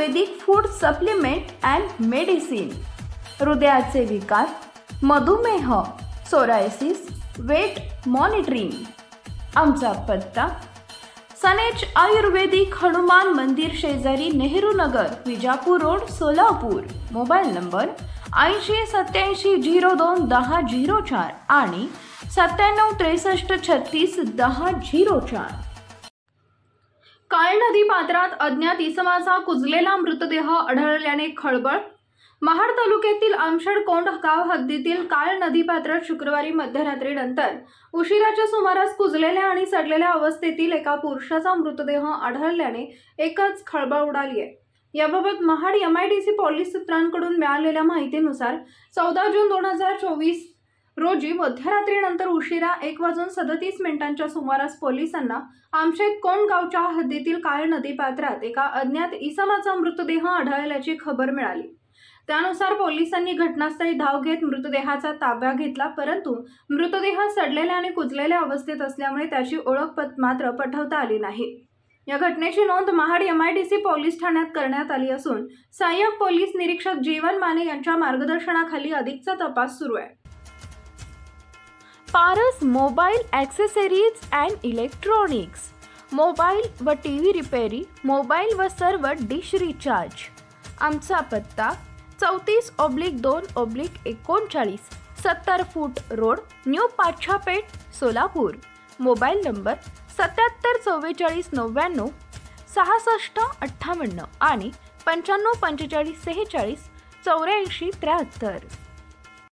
Ayurvedic food supplement and medicine, हृदयाचे विकार, मधुमेह, सोरायसिस, वेट मॉनिटरिंग। आमचा पत्ता सनेज आयुर्वेदिक हनुमान मंदिर शेजारी Nehru Nagar, Vijapur road, Solapur. Mobile number 8087021004 आणि 9763361004। काळ नदी पात्रात अज्ञात इसमाचा कुजलेला मृतदेह आढळल्याने खळबळ। महाड तालुक्यातील आमशेड-कोंड गाव हद्दीतील काळ नदी पात्रात शुक्रवारी मध्यरात्रीनंतर उशिराच्या सुमारास कुजलेल्या आणि सडलेल्या अवस्थेतील एका पुरुषाचा मृतदेह आढळल्याने एकच खळबळ उडाली आहे। याबाबत महाड MIDC पोलीस सूत्रांकडून मिळालेल्या माहितीनुसार 14 जून 2024 रोजी मध्यरात्रीनंतर उशिरा 1:37 सुमारास पोलिसांना आमशेड-कोंड गावच्या हद्दीतील काळ नदी पात्रात एका अज्ञात इसमाचा मृतदेह आढळल्याची खबर मिळाली। त्यानुसार पोलिसांनी घटनास्थळी धाव घेत मृतदेहाचा ताबा घेतला, परंतु मृतदेह सडलेल्या आणि कुजलेल्या अवस्थेत असल्यामुळे त्याची ओळख मात्र पटवता आली नाही। या घटनेची नोंद महाड MIDC पोलीस ठाण्यात करण्यात आली असून सहाय्यक पोलीस निरीक्षक जीवन माने यांच्या मार्गदर्शनाखाली अधिकचा तपास सुरू आहे। Paras mobile accessories and electronics, mobile व TV रिपेरी, मोबाईल व सर्व डिश रिचार्ज। आमचा पत्ता 34/2/39 70 फूट road, new Pachhapeth, Solapur. Mobile number 774499 6658 आणि 954546 8473।